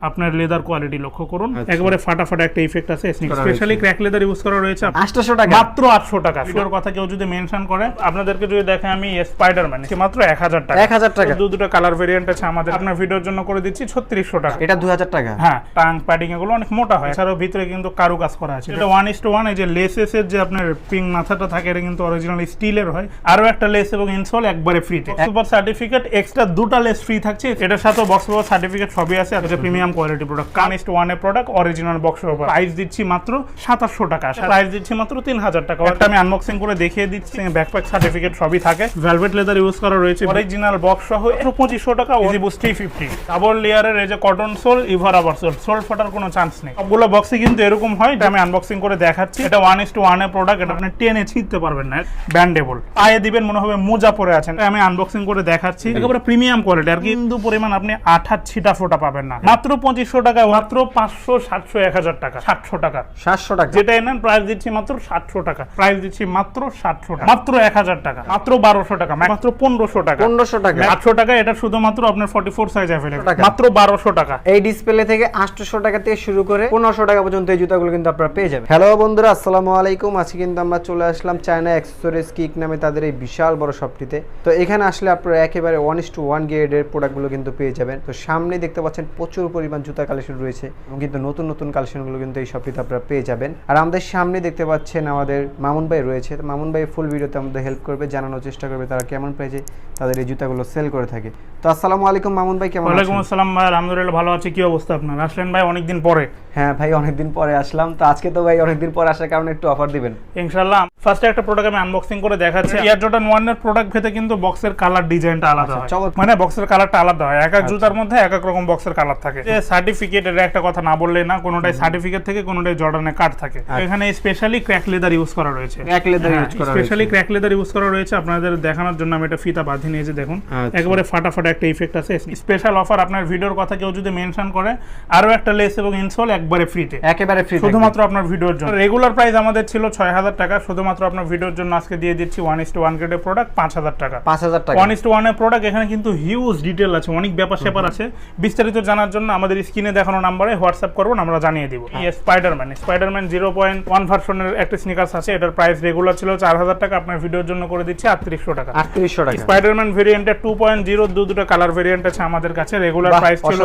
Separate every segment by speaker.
Speaker 1: আপনার leather quality লক্ষ্য করুন, একবারে ফাটাফাটা একটা ইফেক্ট আছে। স্পেশালি ক্র্যাক লেদার ইউজ করা রয়েছে
Speaker 2: 800 টাকা,
Speaker 1: মাত্র 800 টাকা। ভিডিওর কথা কেউ যদি মেনশন করে, আপনাদেরকে যদি দেখে আমি স্পাইডারম্যান, মাত্র 1000 টাকা।
Speaker 2: 1000 টাকা।
Speaker 1: দুটো কালার ভেরিয়েন্ট আছে আমাদের। আপনার ভিডিওর জন্য করে দিচ্ছি 3600 টাকা।
Speaker 2: এটা 2000 টাকা।
Speaker 1: হ্যাঁ, টাং প্যাডিং এগুলো অনেক মোটা হয়, এছাড়াও ভিতরে কিন্তু কারু কাজ করা আছে। এটা 1:1, এই যে লেসেস এর যে আপনার পিং মাথাটা থাকে, এটা কিন্তু অরিজিনাল স্টিলের হয়। আরো একটা লেস এবং ইনসোল একবারে ফ্রিতে। সুপার সার্টিফিকেট এক্সট্রা দুটো লেস ফ্রি থাকছে। এটার সাথে বক্স কভার সার্টিফিকেট সবই আছে। এটা প্রিমিয়াম কোয়ালিটি প্রোডাক্ট, 1:1 এর product, original box cover. Price দিচ্ছি মাত্র 2700 টাকা, প্রাইস দিচ্ছি মাত্র 3000 টাকা। একটা আমি আনবক্সিং করে দেখিয়ে দিচ্ছি, ব্যাকপ্যাক সার্টিফিকেট সবই থাকে। ভেলভেট লেদার ইউজ করা রয়েছে, অরিজিনাল বক্স সহ 2500 টাকা। ইজি বুস্ট 350, ডাবল লেয়ারের এই যে কটন সোল, ইভার আবার সোল ফাটার কোনো চান্স নেই। সবগুলো বক্সে কিন্তু এরকম হয়। এটা আমি আনবক্সিং করে দেখাচ্ছি। এটা 1:1 এর প্রোডাক্ট, এটা আপনি টেনে ছিঁড়তে পারবেন না, ব্যান্ডেবল। পায়ে দিবেন মনে হবে মোজা পরে আছেন। আমি আনবক্সিং করে দেখাচ্ছি, একেবারে প্রিমিয়াম কোয়ালিটি। আর কিন্তু পরিমাণ আপনি আঠা ছিটা ফোটা পাবেন না। মাত্র 2500 টাকা, মাত্র 500, 700, 1000 টাকা, 700 টাকা,
Speaker 2: 700 টাকা।
Speaker 1: যেটা নেন প্রাইস দিচ্ছি মাত্র 700 টাকা, প্রাইস দিচ্ছি মাত্র 700 টাকা, মাত্র 1000 টাকা, মাত্র 1200 টাকা, মাত্র 1500 টাকা,
Speaker 2: 1500 টাকা,
Speaker 1: 800 টাকা। এটা শুধুমাত্র আপনার 44 সাইজ अवेलेबल, মাত্র 1200 টাকা।
Speaker 2: এই ডিসপ্লে থেকে 800 টাকা থেকে শুরু করে 1500 টাকা পর্যন্ত এই জুতাগুলো কিন্তু আপনারা পেয়ে যাবেন। হ্যালো বন্ধুরা, আসসালামু আলাইকুম। আজকে কিন্তু আমরা চলে আসলাম চায়না অ্যাকসেসরিজ কিক নামে তাদের এই বিশাল বড় শপটিতে। তো এখানে আসলে আপনারা একেবারে 1:1 গ্রেডের প্রোডাক্টগুলো কিন্তু পেয়ে যাবেন। তো সামনে দেখতে পাচ্ছেন প্রচুর পরিমাণ জুতা কালেকশন রয়েছে এবং কিন্তু নতুন নতুন কালেকশনগুলো কিন্তু এই শপটিতে আপনারা পেয়ে যাবেন। আর আমাদের সামনে দেখতে পাচ্ছেন আমাদের মামুন ভাই রয়েছে। তো মামুন ভাই ফুল ভিডিওতে আমাদের হেল্প করবে, জানানোর চেষ্টা করবে তারা কেমন প্রাইসে তাদের এই জুতাগুলো সেল করে থাকে। তো আসসালামু আলাইকুম মামুন ভাই, কেমন আছেন?
Speaker 1: ওয়ালাইকুম আসসালাম ভাই, আলহামদুলিল্লাহ ভালো আছি। কি অবস্থা আপনার? আসলেন ভাই অনেকদিন পরে।
Speaker 2: হ্যাঁ ভাই, অনেকদিন পরে আসলাম। তো আজকে তো ভাই অনেকদিন পরে আসার কারণে একটু অফার দিবেন
Speaker 1: ইনশাআল্লাহ। ফার্স্টে একটা প্রোডাক্ট আমি আনবক্সিং করে দেখাচ্ছি। এয়ার জর্ডান 1 এর প্রোডাক্ট ভেতরে কিন্তু বক্সের কালার ডিজাইনটা আলাদা হয়, মানে বক্সের কালারটা আলাদা হয়। এক এক জুতার মধ্যে এক এক রকম বক্সের কালার থাকে। যে সার্টিফিকেট, এর একটা কথা না বললেই না, কোনোটাই সার্টিফিকেট থেকে কোনোটাই জর্ডানের কার্ড থাকে। এখানে স্পেশালি ক্র্যাক লেদার ইউজ করা রয়েছে,
Speaker 2: ক্র্যাক লেদার ইউজ করা রয়েছে,
Speaker 1: স্পেশালি ক্র্যাক লেদার ইউজ করা রয়েছে। আপনাদের দেখানোর জন্য আমি এটা ফিতা বাঁধিয়ে নিয়েছি, দেখুন একেবারে ফাটাফাটা একটা ইফেক্ট আছে। স্পেশাল অফার, আপনার ভিডিওর কথা কেউ যদি মেনশন করে, আরো একটা লেস এবং ইনসোল একবারে ফ্রিতে,
Speaker 2: একেবারে ফ্রি,
Speaker 1: শুধুমাত্র আপনার ভিডিওর জন্য। রেগুলার প্রাইস আমাদের ছিল 6000 টাকা, শুধুমাত্র আপনার ভিডিওর জন্য আজকে দিয়ে দিচ্ছি 1:1 গ্রেডের প্রোডাক্ট 5000 টাকা।
Speaker 2: 5000 টাকা
Speaker 1: 1:1 এর প্রোডাক্ট। এখানে কিন্তু হিউজ ডিটেইল আছে, অনেক ব্যাপার স্যাপার আছে। বিস্তারিত জানার জন্য আমাদের স্ক্রিনে দেখানো নম্বরে হোয়াটসঅ্যাপ করুন, আমরা জানিয়ে দিব। স্পাইডারম্যান 0.1 ভার্সনের একটা স্নিকার্স আছে, এটার প্রাইস রেগুলার ছিল 4000 টাকা, আপনার ভিডিওর জন্য করে দিচ্ছি 3800 টাকা।
Speaker 2: 3800 টাকা।
Speaker 1: স্পাইডারম্যান ভেরিয়েন্টের 2.0 দুটো কালার ভেরিয়েন্ট আছে আমাদের কাছে। রেগুলার প্রাইস ছিল,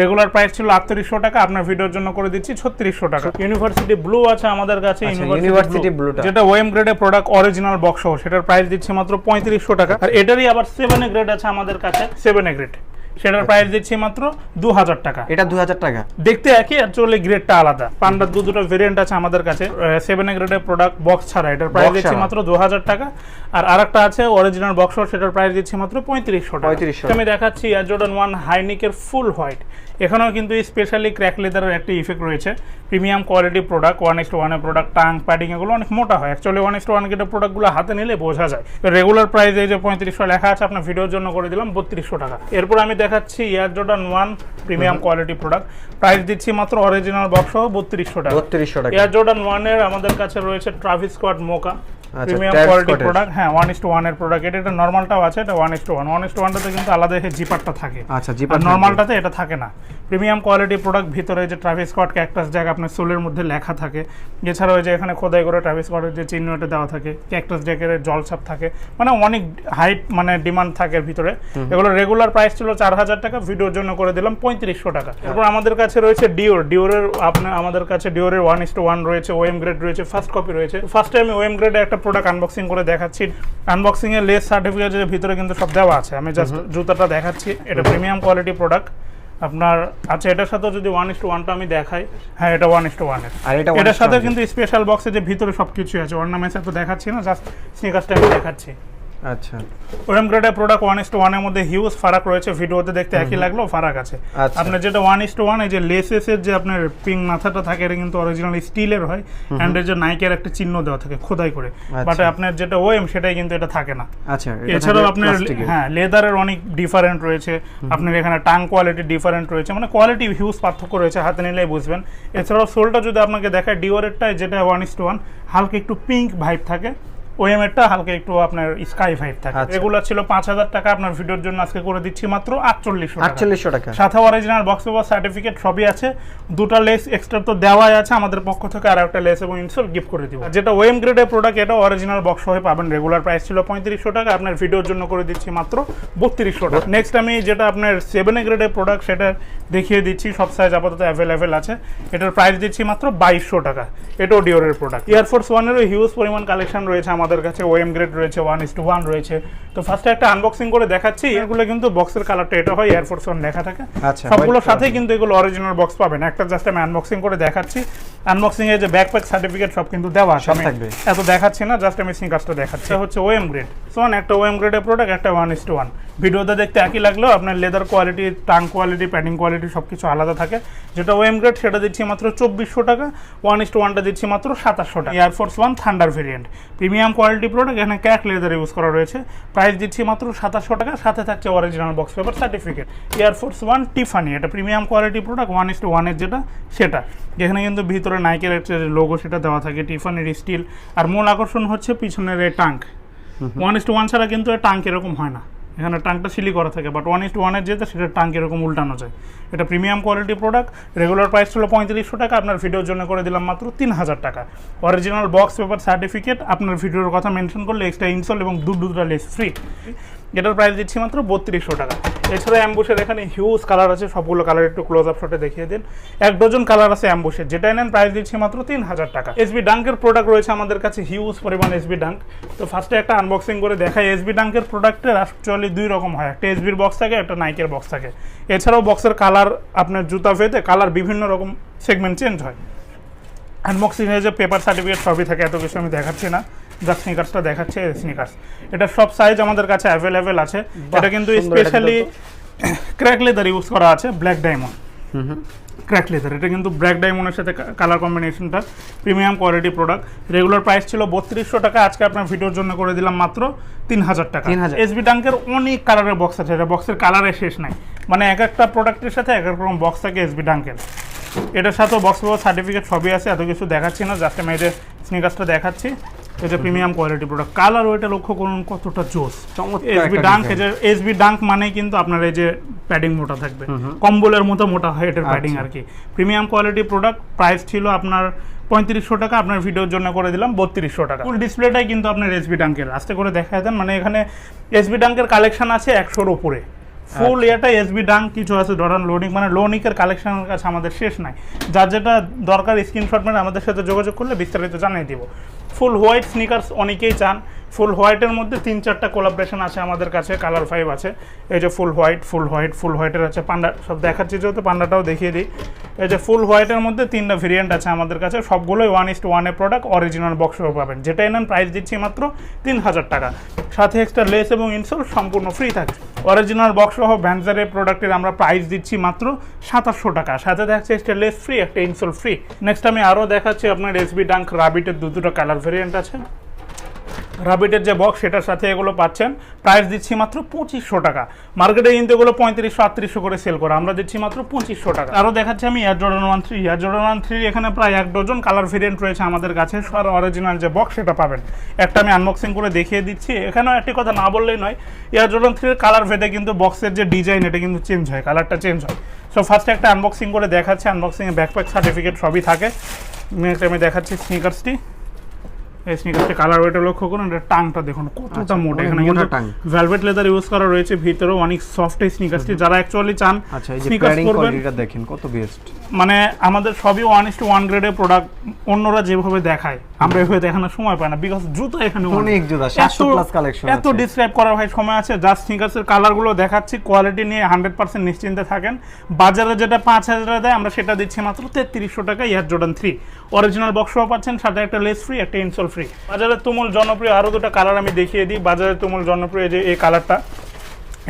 Speaker 1: রেগুলার প্রাইস ছিল 3800 টাকা, আপনার ভিডিওর জন্য করে দিচ্ছি 3600 টাকা। ইউনিভার্সিটি ব্লু আছে আমাদের কাছে,
Speaker 2: ইউনিভার্সিটি ব্লুটা
Speaker 1: যেটা ওএম গ্রেডের প্রোডাক্ট, অরিজিনাল বক্স সহ, সেটার প্রাইস দিচ্ছি মাত্র 3500 টাকা। আর এটারই আবার 7 গ্রেড আছে আমাদের কাছে, 7 গ্রেড, সেটার প্রাইস দিচ্ছি মাত্র 2000 টাকা।
Speaker 2: এটা 2000 টাকা।
Speaker 1: দেখতে একই, অ্যাকচুয়ালি গ্রেডটা আলাদা। পান্ডার দুটো ভেরিয়েন্ট আছে আমাদের কাছে, 7 গ্রেডের প্রোডাক্ট বক্স ছাড়া, এটার প্রাইস দিচ্ছি মাত্র 2000 টাকা। আর আরেকটা আছে অরিজিনাল বক্স, সেটার প্রাইস দিচ্ছি মাত্র 3500 টাকা। আমি দেখাচ্ছি এয়ার জর্ডান 1 হাইনিকের ফুল হোয়াইট। এখানেও কিন্তু স্পেশালি ক্র্যাক লেদারের একটা ইফেক্ট রয়েছে। প্রিমিয়াম কোয়ালিটি প্রোডাক্ট, 1:1 এর প্রোডাক্ট, টাং প্যাডিং এগুলো অনেক মোটা হয়। অ্যাকচুয়ালি 1:1 গ্রেডের প্রোডাক্টগুলো হাতে নিলে বোঝা যায়। রেগুলার প্রাইস এই যে 3500 লেখা আছে, আপনার ভিডিওর জন্য করে দিলাম 3200 টাকা। এরপর আমি দেখাচ্ছি air Jordan 1 premium quality product, price দিচ্ছি মাত্র অরিজিনাল বক্স সহ 3200 টাকা।
Speaker 2: 3200 টাকা।
Speaker 1: এয়ার জর্ডান 1 এর আমাদের কাছে রয়েছে ট্রাভিস স্কট মোকা, প্রিমিয়াম কোয়ালিটি প্রোডাক্ট। হ্যাঁ, 1:1 এর প্রোডাক্ট। এটা নরমালটাও আছে, এটা 1:1। 1:1টাতে কিন্তু আলাদা জিপারটা থাকে,
Speaker 2: আচ্ছা, জিপার
Speaker 1: নরমালটাতে এটা থাকে না। প্রিমিয়াম কোয়ালিটি প্রোডাক্ট, ভিতরে যে ট্রাভিস স্কট ক্যাকটাস জ্যাক আপনার সোলের মধ্যে লেখা থাকে। এছাড়াও যে এখানে খোদাই করে ট্রাভিস স্কটের যে চিহ্নটা দেওয়া থাকে, ক্যাকটাস জ্যাকের জলছাপ থাকে, মানে অনেক হাইট মানে ডিমান্ড থাকে ভিতরে। এগুলো রেগুলার প্রাইস ছিল 4000 টাকা, ভিডিওর জন্য করে দিলাম 3500 টাকা। এরপর আমাদের কাছে রয়েছে ডিওরের আপনার আমাদের কাছে ডিওরের 1:1 রয়েছে, ওএম গ্রেড রয়েছে, ফার্স্ট কপি রয়েছে। ফার্স্টে আমি ওএম গ্রেডের একটা প্রোডাক্ট আনবক্সিং করে দেখাচ্ছি। আনবক্সিং এর লেস সার্টিফিকেটের ভিতরে কিন্তু সব দেওয়া আছে। আমি জাস্ট জুতাটা দেখাচ্ছি। এটা প্রিমিয়াম কোয়ালিটি প্রোডাক্ট আপনার। আচ্ছা, এটার সাথে যদি 1:1টা আমি দেখাই, হ্যাঁ এটা 1:1 এর। আর এটার সাথে কিন্তু স্পেশাল বক্সে যে ভিতরে সবকিছু আছে, অর্নামেন্টস এত দেখাচ্ছি না, জাস্ট স্নিকার্সটা আমি দেখাচ্ছি।
Speaker 2: আচ্ছা,
Speaker 1: ওএম গ্রেডের প্রোডাক্ট 1:1 এর মধ্যে হিউজ ফারাক রয়েছে। ভিডিওতে দেখতে একই লাগলেও ফারাক আছে। আপনার যেটা 1:1, এই যে লেসেস এর যে আপনার পিং মাথাটা থাকে, এটা কিন্তু অরিজিনাল স্টিলের হয়। এন্ড এর যে নাইকের একটা চিহ্ন দেওয়া থাকে খোদাই করে, বাট আপনার যেটা ওএম সেটাই কিন্তু এটা থাকে না।
Speaker 2: আচ্ছা,
Speaker 1: এছাড়াও আপনার হ্যাঁ লেদারের অনেক ডিফারেন্ট রয়েছে। আপনার এখানে টাং কোয়ালিটি ডিফারেন্ট রয়েছে, মানে কোয়ালিটি হিউজ পার্থক্য রয়েছে, হাতে নিলেই বুঝবেন। এছাড়াও সোলটা যদি আপনাকে দেখায়, ডিওরেরটা যেটা 1:1 হালকা একটু পিঙ্ক ভাইব থাকে, ওএম এরটা হালকা একটু আপনার স্কাই ফাইভ থাকে।
Speaker 2: আচ্ছা।
Speaker 1: রেগুলার ছিল 5,000 টাকা, আপনার ভিডিওর জন্য আজকে করে দিচ্ছি মাত্র 4800
Speaker 2: টাকা।
Speaker 1: সাথে অরিজিনাল বক্স পেপার সার্টিফিকেট সবই আছে। দুটো লেস এক্সট্রা তো দেওয়াই আছে, আমাদের পক্ষ থেকে আর একটা লেস এবং ইনসোল গিফট করে দিব। যেটা ওএম গ্রেডের প্রোডাক্ট, এটা অরিজিনাল বক্স হয়ে পাবেন। রেগুলার প্রাইস ছিল 3500 টাকা, আপনার ভিডিওর জন্য করে দিচ্ছি মাত্র 3200 টাকা। নেক্সট আমি যেটা আপনার 7A গ্রেডের প্রোডাক্ট সেটা দেখিয়ে দিচ্ছি, সব সাইজ আপাতত অ্যাভেলেবেল আছে। এটার প্রাইস দিচ্ছি মাত্র 2200 টাকা। এটাও ডিওরের প্রোডাক্ট। এয়ারফোর্স ওয়ানেরও হিউজ পরিমাণ কালেকশন রয়েছে আমাদের কাছে, ওএম গ্রেড রয়েছে, 1:1 রয়েছে। তো ফার্স্টে একটা আনবক্সিং করে দেখাচ্ছি। এগুলো কিন্তু বক্সের কালারটা এটা হয়, এয়ারফোর্স ওয়ান লেখা থাকে।
Speaker 2: আচ্ছা,
Speaker 1: সবগুলোর সাথে কিন্তু এগুলো অরিজিনাল বক্স পাবেন। একটা জাস্ট আমি আনবক্সিং করে দেখাচ্ছি। আনবক্সিং এ যে ব্যাকপ্যাক সার্টিফিকেট সব কিন্তু দেওয়া আছে, আমি এত দেখাচ্ছি না, জাস্ট আমি স্নিকার্সটা দেখাচ্ছি। এটা হচ্ছে ওএম গ্রেড সোয়ান, একটা ওএম গ্রেডের প্রোডাক্ট, একটা 1:1। ভিডিওতে দেখতে একই লাগলেও আপনার leather quality, tongue quality, padding quality সবকিছু আলাদা থাকে। যেটা ওএম গ্রেড সেটা দিচ্ছি মাত্র 2400 টাকা, 1:1টা দিচ্ছি মাত্র 2700 টাকা। Air force one thunder variant, premium quality product, এখানে ক্যাক লেদার ইউজ করা রয়েছে। প্রাইস দিচ্ছি মাত্র 2700 টাকা, সাথে থাকছে original box paper certificate. Air force one টিফানি, এটা প্রিমিয়াম কোয়ালিটি প্রোডাক্ট, 1:1 যেটা সেটা। এখানে কিন্তু ভিতরে নাইকের একটা লোগো সেটা দেওয়া থাকে, টিফানির স্টিল। আর মূল আকর্ষণ হচ্ছে পিছনের এই টাঙ্ক। 1:1 ছাড়া কিন্তু টাঙ্ক এরকম হয় না, এখানে টাঙ্কটা সিলি করা থাকে। বাট 1:1 যেটা সেটা টাঙ্ক এরকম উল্টানো যায়। এটা premium quality product. Regular price ছিল 3500 টাকা, আপনার ভিডিওর জন্য করে দিলাম মাত্র 3000 টাকা। অরিজিনাল বক্স পেপার সার্টিফিকেট, আপনার ভিডিওর কথা মেনশন করলে এক্সট্রা ইনসোল এবং দুটা লেস ফ্রি। এটার প্রাইস দিচ্ছি মাত্র 3200 টাকা। এছাড়া অ্যাম্বুশের এখানে হিউজ কালার আছে, সবগুলো কালার একটু ক্লোজ আপ শটে দেখিয়ে দিন। 1 ডজন কালার আছে অ্যাম্বুশের, যেটা নেন প্রাইস দিচ্ছি মাত্র 3000 টাকা। এসবি ডাঙ্কের প্রোডাক্ট রয়েছে আমাদের কাছে হিউজ পরিমাণ এসবি ডাঙ্ক। তো ফার্স্টে একটা আনবক্সিং করে দেখাই। এসবি ডাঙ্কের প্রোডাক্টের অ্যাকচুয়ালি 2 রকম হয়, একটা এসবির বক্স থাকে, একটা নাইকের বক্স থাকে। এছাড়াও বক্সের কালার আপনার জুতা ভেদে কালার বিভিন্ন রকম সেগমেন্ট চেঞ্জ হয়। আনবক্সিংয়ে যে পেপার সার্টিফিকেট সবই থাকে, এত কিছু আমি দেখাচ্ছি না, জাস্ট স্নিকার্সটা দেখাচ্ছে। স্নিকার্স এটা সব সাইজ আমাদের কাছে অ্যাভেলেবেল আছে। এটা কিন্তু স্পেশালি ক্র্যাক লেদার ইউজ করা আছে, ব্ল্যাক ডায়মন্ড ক্র্যাক লেদার। এটা কিন্তু ব্ল্যাক ডায়মন্ডের সাথে কালার কম্বিনেশনটা premium quality product. Regular price ছিল 3200 টাকা, আজকে আপনার ভিডিওর জন্য করে দিলাম মাত্র 3000 টাকা। এসবি ডাঙ্কের অনেক কালারের বক্স আছে, এটা বক্সের কালারে শেষ নাই, মানে এক একটা প্রোডাক্টের সাথে এক এক রকম বক্স থাকে এসবি ডাঙ্কের। এটার সাথেও বক্স পেপার সার্টিফিকেট সবই আছে, এত কিছু দেখাচ্ছি না, জাস্ট আমি এই যে স্নিকার্সটা দেখাচ্ছি। এটা প্রিমিয়াম কোয়ালিটি প্রোডাক্ট। কালার ওইটা লক্ষ্য করুন কতটা জোস। এসবি ডাঙ্ক, এসবি ডাঙ্ক মানে কিন্তু আপনার এই যে প্যাডিং মোটা থাকবে, কম্বলের মতো মোটা হয় এটার প্যাডিং আর কি। Premium quality product. প্রাইস ছিল আপনার 3500 টাকা, আপনার ভিডিওর জন্য করে দিলাম 3200 টাকা। ফুল ডিসপ্লেটাই কিন্তু আপনার এসবি ডাঙ্কের, আস্তে করে দেখা দেন, মানে এখানে এসবি ডাঙ্কের কালেকশন আছে 100-র উপরে। ফুল এটা এসবি ডাঙ্ক, কিছু আছে ডরান লোনিক, মানে লোনিকের কালেকশনের কাছে আমাদের শেষ নাই। যার যেটা দরকার স্ক্রিনশট মানে আমাদের সাথে যোগাযোগ করলে বিস্তারিত জানিয়ে দিব। ফুল হোয়াইট স্নিকার্স অনেকেই চান। ফুল হোয়াইটের মধ্যে 3-4টা কোলাবরেশন আছে আমাদের কাছে, কালার 5 আছে। এই যে ফুল হোয়াইটের আছে, পান্ডা সব দেখাচ্ছি যেহেতু পান্ডাটাও দেখিয়ে দিই। এই যে ফুল হোয়াইটের মধ্যে 3টা ভেরিয়েন্ট আছে আমাদের কাছে, সবগুলোই 1:1 প্রোডাক্ট, অরিজিনাল বক্সও পাবেন। যেটা নেন প্রাইস দিচ্ছি মাত্র 3000 টাকা, সাথে এক্সট্রা লেস এবং ইনসোল সম্পূর্ণ ফ্রি থাকে। অরিজিনাল বক্স সহ ভ্যানজারের প্রোডাক্টের আমরা প্রাইস দিচ্ছি মাত্র 2700 টাকা, সাথে থাকছে এক্সট্রা লেস ফ্রি, একটা ইনসোল ফ্রি। নেক্সট আমি আরও দেখাচ্ছি আপনার এসবি ডাঙ্ক রাবিটের দুটো কালার ভেরিয়েন্ট আছে। রাবিটের যে বক্স সেটার সাথে এগুলো পাচ্ছেন, প্রাইস দিচ্ছি মাত্র 2500 টাকা। মার্কেটে কিন্তু এগুলো 3500-3800 করে সেল করে, আমরা দিচ্ছি মাত্র 2500 টাকা। আরও দেখাচ্ছি আমি এয়ার জর্ডান 1 3। এয়ার জর্ডান 1 3 এখানে প্রায় 1 ডজন কালার ভেরিয়েন্ট রয়েছে আমাদের কাছে, আর অরিজিনাল যে বক্স সেটা পাবেন। একটা আমি আনবক্সিং করে দেখিয়ে দিচ্ছি। এখানেও একটি কথা না বললেই নয়, এয়ার জর্ডান 3 এর কালার ভেদে কিন্তু বক্সের যে ডিজাইন এটা কিন্তু চেঞ্জ হয়, কালারটা চেঞ্জ হয়। সো ফার্স্টে একটা আনবক্সিং করে দেখাচ্ছি। আনবক্সিংয়ে ব্যাকপ্যাক সার্টিফিকেট সবই থাকে। আমি দেখাচ্ছি স্নিকার্সটি। এই স্নিকারটা কালার ওয়েটা লক্ষ্য করুন, এটা টাংটা দেখুন কতটা মোটা। এখানে কিন্তু ভেলভেট লেদার ইউজ করা রয়েছে, ভিতরেও অনেক সফট এই স্নিকারটি। যারা অ্যাকচুয়ালি চান স্নিকার্স করবেন,
Speaker 2: এটা দেখেন কত বেস্ট।
Speaker 1: মানে আমাদের সবই 1:1 গ্রেডের প্রোডাক্ট। অন্যরা যেভাবে দেখায় আমরা এভাবে দেখানোর সময় পাই না, বিকজ জুতো এখানে
Speaker 2: অনেক জুতো 700 প্লাস কালেকশন আছে।
Speaker 1: এত ডিসক্রাইব করার ভাই সময় আছে? জাস্ট স্নিকার্সের কালারগুলো দেখাচ্ছি, কোয়ালিটি নিয়ে 100% নিশ্চিন্তে থাকেন। বাজারে যেটা 5000 দেয় আমরা সেটা দিচ্ছি মাত্র 3300 টাকা। এয়ার জর্ডান 3 অরিজিনাল বক্সও পাচ্ছেন, সাথে একটা লেস ফ্রি, একটা ইনসোল ফ্রি। বাজারে তুমুল জনপ্রিয় আরও দুটো কালার আমি দেখিয়ে দিই। বাজারে তুমুল জনপ্রিয় যে এই কালারটা,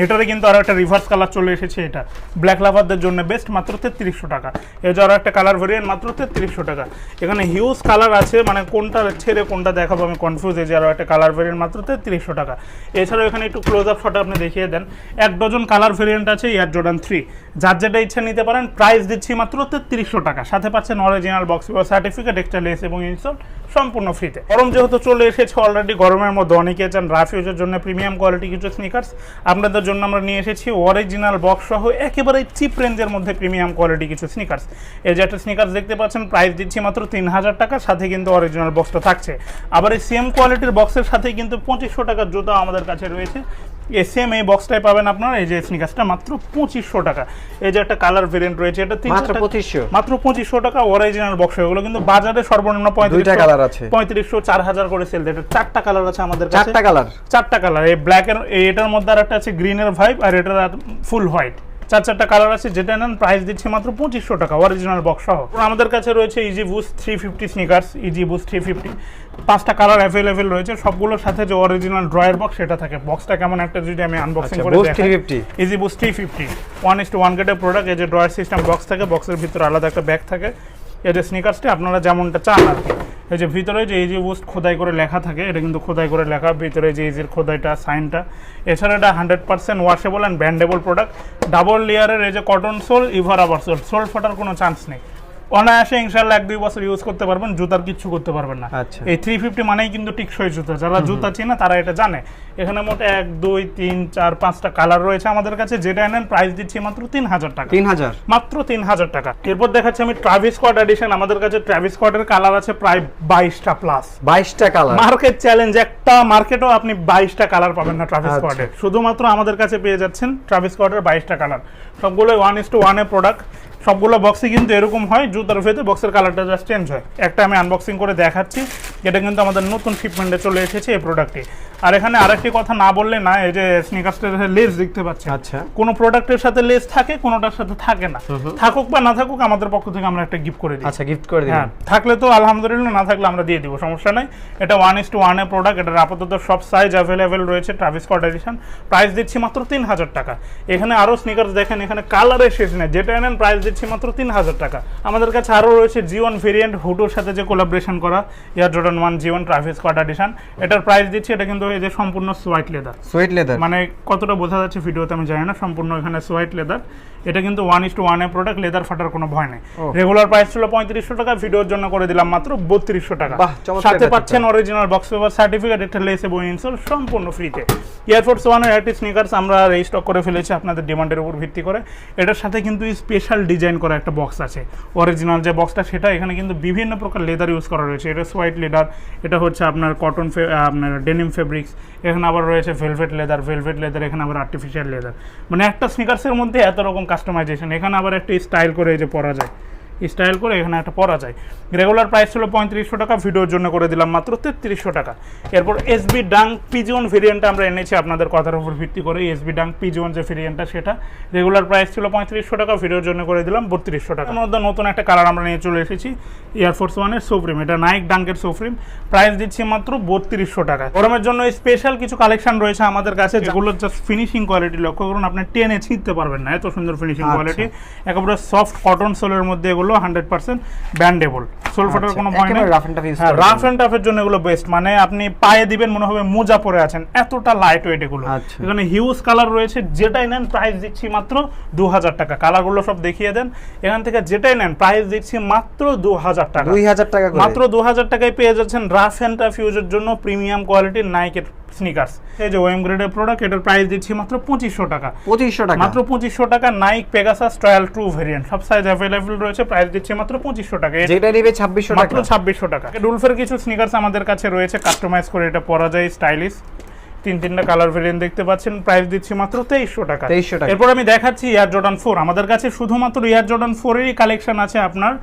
Speaker 1: এটারে কিন্তু আরো একটা রিভার্স কালার চলে এসেছে, এটা ব্ল্যাক লাভারদের জন্য বেস্ট, মাত্র 3300 টাকা। এই যে আরো একটা কালার ভেরিয়েন্ট মাত্র 3300 টাকা। এখানে হিউজ কালার আছে, মানে কোনটা ছেড়ে কোনটা দেখাবো আমি কনফিউজ। এই যে আরো একটা কালার ভেরিয়েন্ট মাত্র 3300 টাকা। এছাড়াও এখানে একটু ক্লোজ আপ শট আপনি দেখিয়ে দেন, 1 ডজন কালার ভেরিয়েন্ট আছে এয়ার জর্ডান 3, যার যেটা ইচ্ছা নিতে পারেন। প্রাইস দিচ্ছি মাত্র 3300 টাকা, সাথে পাচ্ছেন original box certificate, extra less এবং ইনস্টল সম্পূর্ণ ফ্রিতে। গরম যেহেতু চলে এসেছে অলরেডি, গরমের মধ্যে অনেকে চান রাফ ইউজের জন্য প্রিমিয়াম কোয়ালিটি কিছু স্নিকার্স, আপনাদের জন্য আমরা নিয়ে এসেছি অরিজিনাল বক্স সহ একেবারে চিপ রেঞ্জের মধ্যে প্রিমিয়াম কোয়ালিটি কিছু স্নিকার্স। এই যে একটা স্নিকার্স দেখতে পাচ্ছেন, প্রাইস দিচ্ছি মাত্র 3000 টাকা, সাথে কিন্তু অরিজিনাল বক্সটা থাকছে। আবার এই সেম কোয়ালিটির বক্সের সাথে কিন্তু 2500 টাকার জুতা আমাদের কাছে রয়েছে। সেম এই বক্সটাই পাবেন আপনারা, এই যে স্নিকার্সটা মাত্র 2500 টাকা। এই যে একটা কালার ভেরিয়েন্ট রয়েছে, এটা
Speaker 2: মাত্র 2500,
Speaker 1: মাত্র 2500 টাকা অরিজিনাল বক্স। এগুলো কিন্তু বাজারে সর্বনিম্ন 3500 4000 করে সেল দেয়। এটা 4টা কালার আছে আমাদের কাছে, 4টা কালার। এই ব্ল্যাক এর, এটার মধ্যে আর একটা আছে গ্রিনের ভাইব, আর এটার ফুল হোয়াইট। 4টা কালার আছে, যেটা নেন প্রাইস দিচ্ছে মাত্র 2500 টাকা অরিজিনাল বক্স সহ। আমাদের কাছে রয়েছে Yeezy Boost 350 sneakers, Yeezy Boost 350, 5টা কালার অ্যাভেলেবেল রয়েছে। সবগুলোর সাথে যে অরিজিনাল ড্রয়ার বক্স সেটা থাকে। বক্সটা কেমন একটা যদি আমি আনবক্সিং করে দেখাই, ইজি বুস্ট 350 1:1 গ্রেডের প্রোডাক্ট। এই যে ড্রয়ার সিস্টেম বক্স থাকে, বক্সের ভিতরে আলাদা একটা ব্যাগ থাকে। এই যে স্নিকার্সটা আপনারা যেমনটা চান আর কি। এই যে ভিতরে যে ইজি বুস্ট খোদাই করে লেখা থাকে, এটা কিন্তু খোদাই করে লেখা, ভিতরে যে ইজির খোদাইটা সাইনটা। এছাড়া এটা 100% washable and bendable product. Double লেয়ারের এই যে কটন সোল, ইভার আবার সোল ফাটার কোনো চান্স নেই। অনায়াসে ইনশাল্লাহ 1-2 বছর ইউজ করতে পারবেন, জুতার কিচ্ছু করতে পারবেন না। এই 350 মানেই কিন্তু টিকসই জুতা, যারা জুতা চেনে তারা এটা জানে। এখানে মোট 1 2 3 4 5টা কালার রয়েছে আমাদের কাছে, যেটা নেন প্রাইস দিচ্ছি মাত্র 3000 টাকা, মাত্র 3000 টাকা। এরপর দেখাচ্ছি আমি ট্রাভিস স্কট এডিশন। আমাদের কাছে ট্রাভিস স্কটের কালার আছে প্রায় 22টা প্লাস, 22টা কালার। মার্কেট চ্যালেঞ্জ, একটা মার্কেটও আপনি 22টা কালার পাবেন না ট্রাভিস স্কটের। শুধুমাত্র আমাদের কাছে পেয়ে যাচ্ছেন ট্রাভিস স্কটের 22টা কালার, সবগুলো 1:1 এর প্রোডাক্ট। সবগুলো বক্সে কিন্তু এরকম হয়, জুতার ভেতরে বক্সের কালারটা জাস্ট চেঞ্জ হয়। একটা আমি আনবক্সিং করে দেখাচ্ছি, এটা কিন্তু আমাদের নতুন শিপমেন্টে চলে এসেছে এই প্রোডাক্টটি। আর এখানে আরেকটি কথা না বললে না, এই যে স্নিকার্সটার লেস দেখতে পাচ্ছেন, আচ্ছা কোনো প্রোডাক্টের সাথে লেস থাকে, কোনোটার সাথে থাকে না। থাকুক বা না থাকুক, আমাদের পক্ষ থেকে আমরা একটা গিফট করে দিই।
Speaker 2: আচ্ছা, গিফট করে দিই।
Speaker 1: হ্যাঁ, থাকলে তো আলহামদুলিল্লাহ, না থাকলে আমরা দিয়ে দিব, সমস্যা নাই। এটা 1:1 এর প্রোডাক্ট। এটার আপাতত সব সাইজ অ্যাভেলেবেল রয়েছে। ট্রাভিস স্কট এডিশন, প্রাইস দিচ্ছি মাত্র 3000 টাকা। এখানে আরো স্নিকার্স দেখেন, এখানে কালারের শেষ নেই, যেটা নেন প্রাইস দিচ্ছি মাত্র 3000 টাকা। আমাদের কাছে আরো রয়েছে G1 ভেরিয়েন্ট, হুডোর সাথে যে কোলাবোরেশন করা Air Jordan 1 G1 Travis Scott edition. এটার প্রাইস দিচ্ছি, এটা কিন্তু এই যে সম্পূর্ণ সোয়াইট লেদার, মানে কতটা বোঝা যাচ্ছে ভিডিওতে আমি জানি না, সম্পূর্ণ এখানে সোয়াইট লেদার। এটা কিন্তু 1:1 এর প্রোডাক্ট, লেদার ফাটার কোনো ভয় নেই। রেগুলার প্রাইস ছিল 3500 টাকা, ভিডিওর জন্য করে দিলাম মাত্র 3200 টাকা। সাথে পাচ্ছেন অরিজিনাল বক্স পেপার সার্টিফিকেট, একটা লেস এবং ইনসোল সম্পূর্ণ ফ্রিতে। এয়ারফোর্স 1 এর একটি স্নিকার্স আমরা রিস্টক করে ফেলেছি আপনাদের ডিমান্ডের উপর ভিত্তি করে। এটার সাথে কিন্তু স্পেশাল ডিজাইন করা একটা বক্স আছে, অরিজিনাল যে বক্সটা সেটা। এখানে কিন্তু বিভিন্ন প্রকার লেদার ইউজ করা রয়েছে। এটা সোয়াইট লেদার, এটা হচ্ছে আপনার কটন, আপনার ডেনিম ফেব্রিক্স। এখানে আবার রয়েছে ভেলভেট লেদার, এখানে আবার আর্টিফিশিয়াল লেদার। মানে একটা স্নিকার্সের মধ্যে এত রকম কাস্টমাইজেশন। এখানে আবার একটা স্টাইল করে এই যে পরা যায়, স্টাইল করে এখানে একটা পরা যায়। রেগুলার প্রাইস ছিল 3500 টাকা, ভিডিওর জন্য করে দিলাম মাত্র 3300 টাকা। এরপর এসবি ডাঙ্ক পিজিওন ভেরিয়েন্টটা আমরা এনেছি আপনাদের কথার উপর ভিত্তি করে। এসবি ডাঙ্ক পিজিওন যে ভেরিয়েন্টটা, সেটা রেগুলার প্রাইস ছিল 3500 টাকা, ভিডিওর জন্য করে দিলাম 3200 টাকা। মধ্যে নতুন একটা কালার আমরা নিয়ে চলে এসেছি, এয়ারফোর্স 1 এর সুপ্রিম। এটা নাইক ডাঙ্কের সুপ্রিম, প্রাইস দিচ্ছি মাত্র 3200 টাকা। গরমের জন্য স্পেশাল কিছু কালেকশন রয়েছে আমাদের কাছে, যেগুলো জাস্ট ফিনিশিং কোয়ালিটি লক্ষ্য করুন, আপনি টেনে ছিঁড়তে পারবেন না, এত সুন্দর ফিনিশিং কোয়ালিটি। একেবারে সফট কটন সোলের মধ্যে, এগুলো 100% ব্যান্ডেবল, সোল ফাটার কোনো ভয় নেই। রাফ এন্ড টাফের জন্য এগুলো বেস্ট, মানে আপনি পায়ে দিবেন মনে হবে মোজা পরে আছেন, এতটা লাইট ওয়েট এগুলো। এখানে হিউজ কালার রয়েছে, যেটাই নেন প্রাইস দিচ্ছি মাত্র 2000 টাকা। কালারগুলো সব দেখিয়ে দেন। এখান থেকে যেটাই নেন প্রাইস দিচ্ছি মাত্র 2000 টাকা, মাত্র 2000 টাকায় পেয়ে যাচ্ছেন রাফ এন্ড টাফ ইউজের জন্য প্রিমিয়াম কোয়ালিটির নাইকের স্নিকার্স। এই যে ওএম গ্রেডের প্রোডাক্ট, এটার প্রাইস দিচ্ছি মাত্র 2500 টাকা, মাত্র 2500 টাকা। Nike Pegasus trail true variant, সব সাইজ অ্যাভেলেবল রয়েছে, প্রাইস দিচ্ছি মাত্র 2500 টাকা। যেটা নেবে 2600 টাকা, মাত্র 2600 টাকা। ডুলফের কিছু স্নিকার্স আমাদের কাছে রয়েছে, কাস্টমাইজ করে এটা পরা যায়, স্টাইলিশ। 3টা কালার ভেরিয়েন্ট দেখতে পাচ্ছেন, প্রাইস দিচ্ছি মাত্র 2300 টাকা। এরপর আমি দেখাচ্ছি এয়ার জর্ডান 4। আমাদের কাছে শুধুমাত্র এয়ার জর্ডান 4 এরই কালেকশন আছে আপনার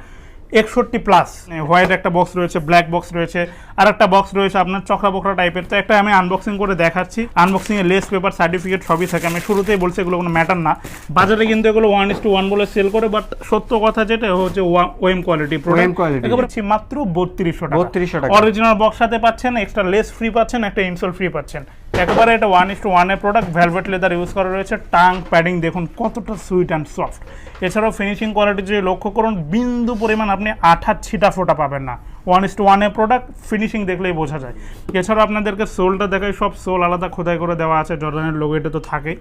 Speaker 1: 61 প্লাস। হোয়াইট একটা বক্স রয়েছে, ব্ল্যাক বক্স রয়েছে, আর একটা বক্স রয়েছে আপনার চকরা বকরা টাইপের। তো একটা আমি আনবক্সিং করে দেখাচ্ছি। আনবক্সিং এ লেস পেপার সার্টিফিকেট সবই থাকে। আমি শুরুতেই বলছি এগুলো কোনো ম্যাটার না, বাজারে কিন্তু এগুলো 1:1 বলে সেল করে, বাট সত্য কথা যেটা হচ্ছে ওএম কোয়ালিটি প্রোডাক্ট, একেবারে মাত্র 3200 টাকা। অরিজিনাল বক্স সাথে পাচ্ছেন, এক্সট্রা লেস ফ্রি পাচ্ছেন, একটা ইনসোল ফ্রি পাচ্ছেন। একবারে এটা 1:1 এর প্রোডাক্ট, ভেলভেট লেদার ইউজ করা রয়েছে, টাং প্যাডিং দেখুন কতটা সুইট অ্যান্ড সফট। এছাড়াও ফিনিশিং কোয়ালিটি যদি লক্ষ্য করুন, বিন্দু পরিমাণ আপনি আঠার ছিটা ফোটা পাবেন না। 1:1 এর প্রোডাক্ট, ফিনিশিং দেখলেই বোঝা যায়। এছাড়াও আপনাদেরকে সোলটা দেখাই, সব সোল আলাদা খোদাই করে দেওয়া আছে, জর্ডানের লোগো এটা তো থাকেই।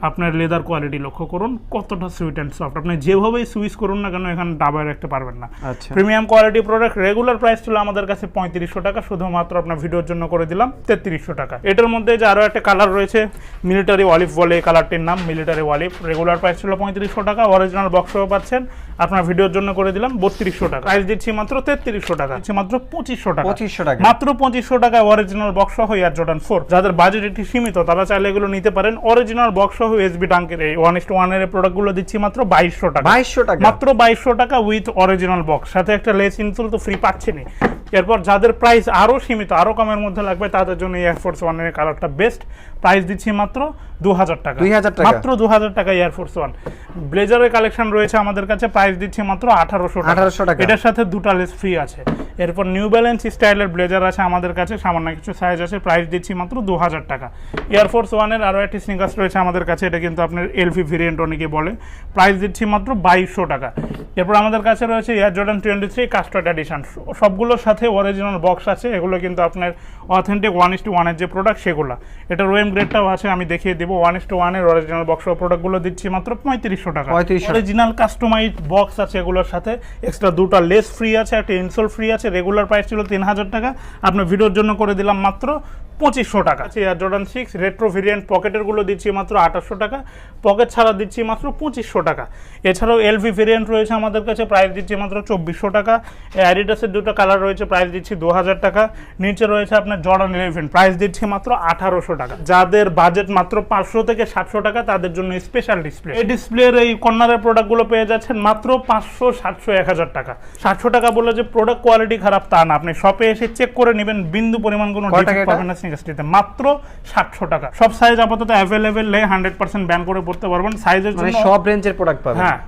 Speaker 1: আপনার লেদার কোয়ালিটি লক্ষ্য করুন কতটা সুইট অ্যান্ড সফট, আপনি যেভাবেই সুইচ করুন না কেন এখানে দাবায় রাখতে পারবেন না।
Speaker 2: আচ্ছা,
Speaker 1: premium quality product. Regular price ছিল আমাদের কাছে 3500 টাকা, শুধুমাত্র আপনার ভিডিওর জন্য করে দিলাম 3300 টাকা। এটার মধ্যে যে আরও একটা কালার রয়েছে, মিলিটারি অলিভ বলে এই কালারটির নাম, মিলিটারি অলিভ। রেগুলার প্রাইস ছিল 3500 টাকা, অরিজিনাল বক্সও পাচ্ছেন, আপনার ভিডিওর জন্য করে দিলাম 3200 টাকা। প্রাইস দিচ্ছি মাত্র 3300 টাকা, দিচ্ছি মাত্র 2500 টাকা।
Speaker 2: 2500 টাকা,
Speaker 1: মাত্র 2500 টাকায় অরিজিনাল বক্স সহ এয়ার জর্ডান 4। যাদের বাজেট একটু সীমিত তারা চাইলে এগুলো নিতে পারেন। অরিজিনাল বক্স সহ এসবি টাঙ্কের এই 1:1 এর প্রোডাক্টগুলো দিচ্ছি মাত্র 2200 টাকা।
Speaker 2: 2200 টাকা,
Speaker 1: মাত্র 2200 টাকা উইথ অরিজিনাল বক্স, সাথে একটা লেস ইনসোল তো ফ্রি পাচ্ছেনই। এরপর যাদের প্রাইস আরও সীমিত, আরও কমের মধ্যে লাগবে, তাদের জন্য এয়ারফোর্স 1 এর কালারটা বেস্ট। প্রাইস দিচ্ছি মাত্র 2000 টাকা,
Speaker 2: 2000 টাকা,
Speaker 1: মাত্র 2000 টাকা এয়ারফোর্স 1। ব্লেজারের কালেকশন রয়েছে আমাদের কাছে, প্রাইস দিচ্ছি মাত্র 1800 টাকা। এটার সাথে দুটো লেস ফ্রি আছে। এরপর নিউ ব্যালেন্স স্টাইলের ব্লেজার আছে আমাদের কাছে, সামান্য কিছু সাইজ আছে, প্রাইস দিচ্ছি মাত্র 2000 টাকা। এয়ারফোর্স 1 এর আরও একটি স্নিকার্স রয়েছে আমাদের কাছে, এটা কিন্তু আপনার এলভি ভেরিয়েন্ট অনেকে বলে, প্রাইস দিচ্ছি মাত্র 2200 টাকা। এরপর আমাদের কাছে রয়েছে এয়ার জর্ডান 23 কাস্টার্ড এডিশন, সবগুলোর সাথে অরিজিনাল বক্স আছে। এগুলো কিন্তু আপনার অথেন্টিক 1:1 এর যে প্রোডাক্ট সেগুলো। এটা ওএম গ্রেডটাও আছে, আমি দেখিয়ে দেবো। 1:1 এর অরিজিনাল বক্স প্রোডাক্টগুলো দিচ্ছি মাত্র 3500 টাকা। অরিজিনাল কাস্টমাইজড বক্স আছে এগুলোর সাথে, এক্সট্রা দুটো লেস ফ্রি আছে, একটা ইনসোল ফ্রি আছে। রেগুলার প্রাইস ছিল 3000 টাকা, আপনার ভিডিওর জন্য করে দিলাম মাত্র 2500 টাকা। এয়ার জর্ডান 6 রেট্রো ভেরিয়েন্ট পকেটেরগুলো দিচ্ছি মাত্র 2800 টাকা, পকেট ছাড়া দিচ্ছি মাত্র 2500 টাকা। এছাড়াও এলভি ভেরিয়েন্ট রয়েছে আমাদের কাছে, প্রাইস দিচ্ছি মাত্র 2400 টাকা। অ্যাডিডাসের দুটো কালার রয়েছে, প্রাইস দিচ্ছি 2000 টাকা। নিচে রয়েছে আপনার জর্ডান 11, প্রাইস দিচ্ছি মাত্র 1800 টাকা। যাদের বাজেট মাত্র 500 থেকে 700 টাকা তাদের জন্য স্পেশাল ডিসপ্লে। এই ডিসপ্লের এই কর্নারের প্রোডাক্টগুলো পেয়ে যাচ্ছেন মাত্র 500, 700, 1000 টাকা। 700 টাকা বলে যে প্রোডাক্ট কোয়ালিটি খারাপ তা না, আপনি শপে এসে চেক করে নেবেন, বিন্দু পরিমাণ কোনো ডিফেক্ট পাবেন না। মাত্র 700 টাকা। সব সাইজ আপাতত অ্যাভেলেবেল, 100% ব্যান করে পড়তে পারবেন। সাইজের জন্য
Speaker 2: সব রেঞ্জের প্রোডাক্ট পাবেন।
Speaker 1: হ্যাঁ,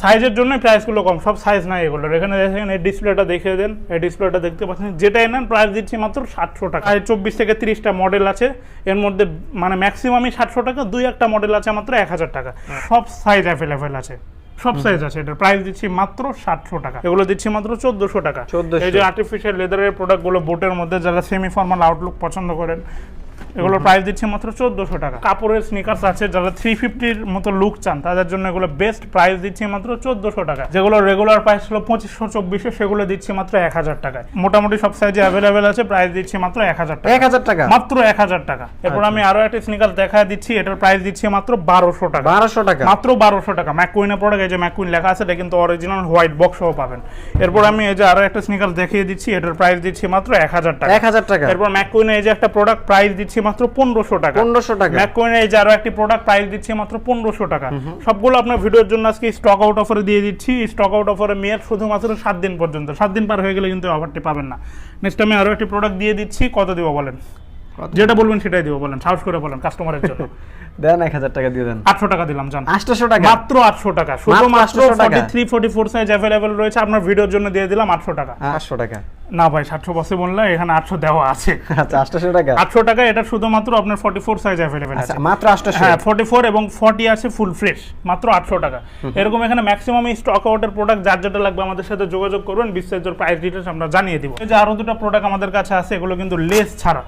Speaker 1: সাইজের জন্য প্রাইসগুলো কম, সব সাইজ নাই এগুলোর। এখানে দেখেন এই ডিসপ্লেটা দেখিয়ে দেন, এই ডিসপ্লেটা দেখতে পাচ্ছেন, যেটাই নেন প্রাইস দিচ্ছি মাত্র 700 টাকা। 24 থেকে 30টা মডেল আছে, এর মধ্যে মানে ম্যাক্সিমামই 700 টাকা, 2-1টা মডেল আছে মাত্র 1000 টাকা। সব সাইজ অ্যাভেলেবেল আছে, সব সাইজ আছে। এটার প্রাইস দিচ্ছি মাত্র 700 টাকা। এগুলো দিচ্ছি মাত্র 1400 টাকা। এই যে আর্টিফিশিয়াল লেদারের প্রোডাক্টগুলো বোটের মধ্যে, যারা সেমি ফর্মাল আউটলুক পছন্দ করেন, এগুলোর প্রাইস দিচ্ছে মাত্র 1400 টাকা। কাপড়ের স্নিকার্স আছে, যারা 350-র মতো লুক চান তাদের জন্য এগুলো বেস্ট, প্রাইস দিচ্ছে মাত্র 1400 টাকা। যেগুলো রেগুলার প্রাইস ছিল 2500, 2400, সেগুলো দিচ্ছি মাত্র 1000 টাকায়। মোটামুটি সব সাইজে অ্যাভেলেবেল আছে, প্রাইস দিচ্ছি মাত্র 1000 টাকা।
Speaker 2: 1000 টাকা,
Speaker 1: মাত্র 1000 টাকা। এরপর আমি আরো একটা স্নিকার দেখা দিচ্ছি, এটার প্রাইস দিচ্ছি মাত্র 1200 টাকা।
Speaker 2: 1200 টাকা,
Speaker 1: মাত্র 1200 টাকা। ম্যাকুইনের প্রোডাক্ট, এই যে ম্যাকুইন লেখা আছে, এটা কিন্তু অরিজিনাল হোয়াইট বক্স সহ পাবেন। এরপর আমি এই যে আরো একটা স্নিকার দেখিয়ে দিচ্ছি, এটার প্রাইস দিচ্ছি মাত্র 1000 টাকা।
Speaker 2: 1000 টাকা।
Speaker 1: এরপর ম্যাকুইনের এই যে একটা প্রোডাক্ট, প্রাইস দিচ্ছি মাত্র 1500 টাকা।
Speaker 2: 1500 টাকা।
Speaker 1: ম্যাকুইনের এই যে আরো একটি প্রোডাক্ট, প্রাইস দিচ্ছি মাত্র 1500 টাকা। সবগুলো আপনার ভিডিওর জন্য আজকে স্টক আউট অফারে দিয়ে দিচ্ছি। স্টক আউট অফারে মেয়াদ শুধুমাত্র 7 দিন পর্যন্ত, 7 দিন পার হয়ে গেলে কিন্তু অফারটি পাবেন না। নেক্সট আমি আরো একটি প্রোডাক্ট দিয়ে দিচ্ছি, কত দিব বলেন? যেটা বলবেন সেটাই দিব, বলেন, সাহস করে বলেন, কাস্টমারের জন্য।
Speaker 2: দেন 1000 টাকা দিয়ে দেন।
Speaker 1: 800 টাকা দিলাম, জান।
Speaker 2: 800 টাকা,
Speaker 1: মাত্র 800 টাকা। শুধুমাত্র 43-44 সাইজ अवेलेबल রয়েছে, আপনার ভিডিওর জন্য দিয়ে দিলাম 800 টাকা।
Speaker 2: 800 টাকা
Speaker 1: না ভাই, 700 বসে বললে, এখানে 800 দেওয়া আছে।
Speaker 2: আচ্ছা, 800 টাকা।
Speaker 1: 800 টাকা, এটা শুধুমাত্র আপনার 44 সাইজ अवेलेबल আছে।
Speaker 2: আচ্ছা, মাত্র 800।
Speaker 1: হ্যাঁ, 44 এবং 40 আছে ফুল ফ্রেশ, মাত্র 800 টাকা। এরকম এখানে ম্যাক্সিমাম স্টক আউটের প্রোডাক্ট, যার যেটা লাগবে আমাদের সাথে যোগাযোগ করবেন, বিস্তারিত প্রাইস ডিটেইলস আমরা জানিয়ে দিব। এই যে আরো দুটো প্রোডাক্ট আমাদের কাছে আছে, এগুলো কিন্তু লেস ছাড়া,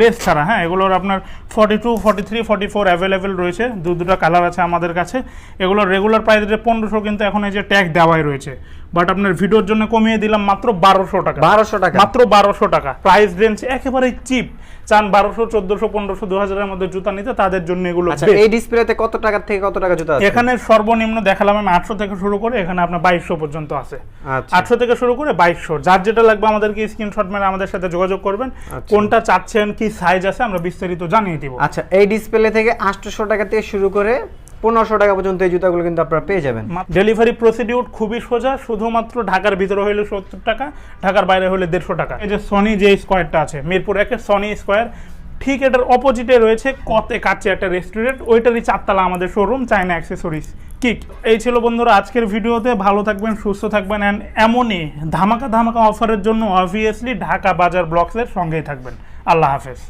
Speaker 1: লেস ছাড়া। হ্যাঁ, এগুলোর আপনার 42, 43, 44 अवेलेबल রয়েছে, দুটো কালার আছে আমাদের কাছে। এগুলো রেগুলার প্রাইস 1500, কিন্তু এখন এই যে ট্যাগ দেওয়াই রয়েছে, বাট আপনার ভিডিওর জন্য কমিয়ে দিলাম মাত্র 1200 টাকা।
Speaker 2: 1200 টাকা,
Speaker 1: মাত্র 1200 টাকা। প্রাইস রেঞ্জ একেবারে চিপ। চান 1200, 1400, 1500, 2000 এর মধ্যে জুতা নিতে, তাদের জন্য এগুলো।
Speaker 2: আচ্ছা, এই ডিসপ্লেতে কত টাকা থেকে কত টাকা জুতা আছে?
Speaker 1: এখানে সর্বনিম্ন দেখালাম আমি 800 থেকে শুরু করে, এখানে আপনার 2200 পর্যন্ত আছে।
Speaker 2: আচ্ছা,
Speaker 1: 800 থেকে শুরু করে 2200, যার যেটা লাগবে আমাদেরকে স্ক্রিনশট মেরে আমাদের সাথে যোগাযোগ করবেন। কোনটা চাচ্ছেন, কি সাইজ আছে, আমরা বিস্তারিত জানিয়ে দিব।
Speaker 2: আচ্ছা, এই ডিসপ্লে থেকে 800 টাকা থেকে শুরু করে 1500 টাকা পর্যন্ত এই জুতাগুলো কিন্তু আপনারা পেয়ে যাবেন।
Speaker 1: ডেলিভারি প্রসিডিউর খুবই সোজা, শুধুমাত্র ঢাকার ভিতরে হলে 70 টাকা, ঢাকার বাইরে হলে 150 টাকা। এই যে সনি যে স্কোয়ারটা আছে, মিরপুর 1-এর সনি স্কোয়ার, ঠিক এটার অপোজিটে রয়েছে কতে কাছে একটা রেস্টুরেন্ট, ওইটারই 4 তলা আমাদের শোরুম, চায়না অ্যাক্সেসরিজ কিক। এই ছিল বন্ধুরা আজকের ভিডিওতে। ভালো থাকবেন, সুস্থ থাকবেন, অ্যান্ড এমনই ধামাকা অফারের জন্য অবভিয়াসলি ঢাকা বাজার ব্লগসের সঙ্গেই থাকবেন। আল্লাহ হাফেজ।